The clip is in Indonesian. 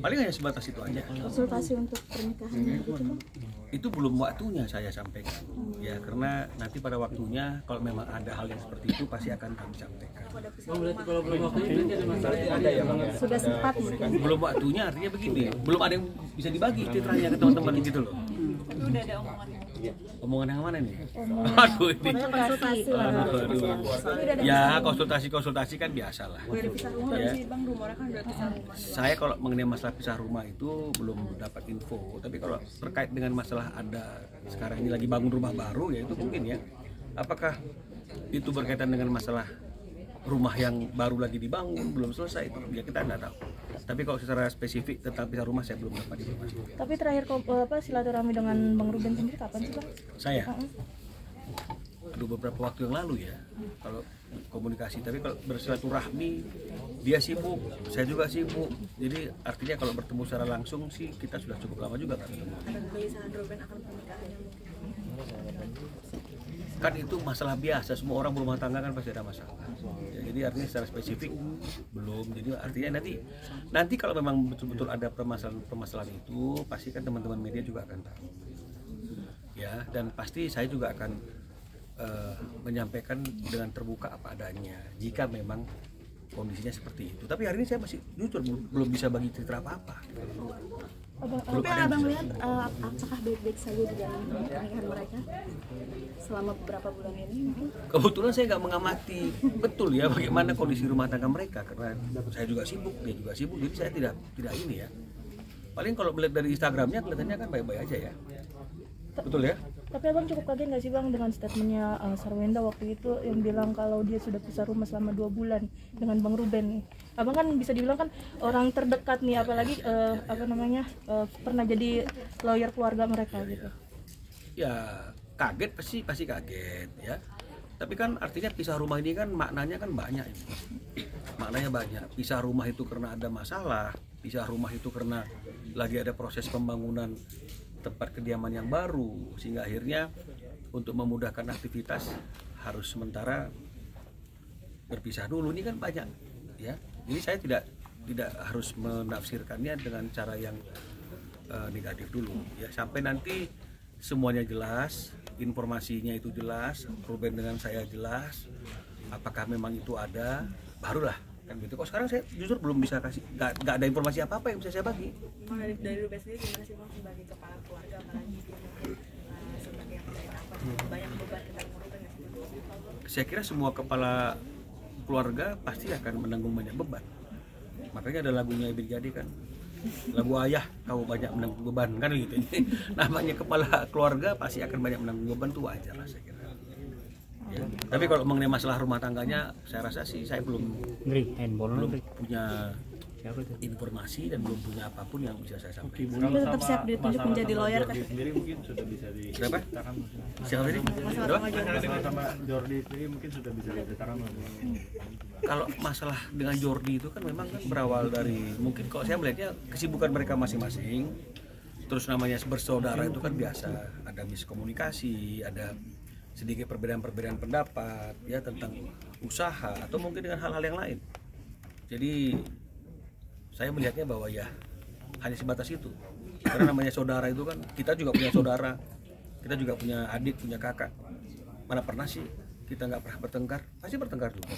Paling hanya sebatas itu aja. Konsultasi untuk pernikahan gitu Bang? Itu belum waktunya saya sampaikan. Ya karena nanti pada waktunya kalau memang ada hal yang seperti itu pasti akan kami sampaikan. Berarti kalau belum waktunya berarti ada masalah ada ya Bang? Sudah sempat mungkin. Belum waktunya artinya begini, belum ada yang bisa dibagi citranya ke teman-teman gitu loh. Itu udah ada omongan. Omongan yang mana nih? Omongan. Aduh ini. Konsultasi lah. Ya konsultasi kan biasa lah. Udah pisah rumah Ya. sih Bang, rumornya kan udah pisah rumah. Saya kalau mengenai masalah pisah rumah itu belum dapat info. Tapi kalau terkait dengan masalah ada sekarang ini lagi bangun rumah baru ya itu mungkin ya. Apakah itu berkaitan dengan masalah rumah yang baru lagi dibangun belum selesai itu ya kita nggak tahu. Tapi kalau secara spesifik tentang pisah rumah saya belum dapat informasi. Tapi terakhir silaturahmi dengan Bang Ruben sendiri kapan sih Bang? Saya aduh beberapa waktu yang lalu ya kalau komunikasi, tapi kalau bersilaturahmi dia sibuk, saya juga sibuk, jadi artinya kalau bertemu secara langsung sih kita sudah cukup lama juga kan ketemu. Ada kegelisahan Ruben akan pernikahannya mungkin. Kan itu masalah biasa, semua orang berumah tangga kan pasti ada masalah ya, jadi artinya secara spesifik belum, jadi artinya nanti kalau memang betul-betul ada permasalahan itu pasti kan teman-teman media juga akan tahu ya, dan pasti saya juga akan menyampaikan dengan terbuka apa adanya jika memang kondisinya seperti itu. Tapi hari ini saya masih jujur belum bisa bagi cerita apa-apa. Tapi Abang lihat apakah baik-baik saja di dalam pernikahan mereka selama beberapa bulan ini mungkin? Kebetulan saya nggak mengamati betul ya bagaimana kondisi rumah tangga mereka karena saya juga sibuk, dia juga sibuk, jadi saya tidak ini ya. Paling kalau melihat dari Instagramnya kelihatannya kan baik-baik aja ya. Betul ya? Tapi Abang cukup kaget nggak sih Bang dengan statementnya Sarwenda waktu itu yang bilang kalau dia sudah pisah rumah selama 2 bulan dengan Bang Ruben. Abang kan bisa dibilang kan orang terdekat nih, apalagi pernah jadi lawyer keluarga mereka gitu. Ya kaget pasti kaget ya. Tapi kan artinya pisah rumah ini kan maknanya kan banyak ini. Maknanya banyak. Pisah rumah itu karena ada masalah, pisah rumah itu karena lagi ada proses pembangunan tempat kediaman yang baru, sehingga akhirnya untuk memudahkan aktivitas harus sementara berpisah dulu. Ini kan banyak ya, jadi saya tidak harus menafsirkannya dengan cara yang negatif dulu ya, sampai nanti semuanya jelas, informasinya itu jelas, Ruben dengan saya jelas, apakah memang itu ada, barulah kan gitu. Kok sekarang saya jujur belum bisa kasih, nggak ada informasi apa-apa yang bisa saya bagi. Dari Ruben sendiri gimana sih Bang sebagai kepala keluarga, apalagi dia mungkin sebagai yang banyak beban kita Ruben nggak sih? Saya kira semua kepala keluarga pasti akan menanggung banyak beban. Makanya ada lagunya Ebit Jadi kan, lagu ayah kau banyak menanggung beban kan gitu. Namanya kepala keluarga pasti akan banyak menanggung beban, tuh wajar lah saya kira. Ya. Tapi kalau mengenai masalah rumah tangganya, saya rasa sih saya belum punya informasi dan belum punya apapun yang bisa saya sampaikan. Tapi tetap siap ditunjuk menjadi lawyer kan? Sendiri mungkin sudah bisa Siapa? Siapa ini? sama Jordi sendiri mungkin sudah bisa diceritakan. Kalau masalah dengan Jordi itu kan memang kan berawal dari, mungkin kalau saya melihatnya kesibukan mereka masing-masing. Terus namanya bersaudara itu kan biasa, ada miskomunikasi, ada sedikit perbedaan pendapat ya tentang usaha atau mungkin dengan hal-hal yang lain. Jadi saya melihatnya bahwa ya hanya sebatas itu. Karena namanya saudara itu kan, kita juga punya saudara, kita juga punya adik, punya kakak. Mana pernah sih kita nggak pernah bertengkar? Pasti bertengkar juga.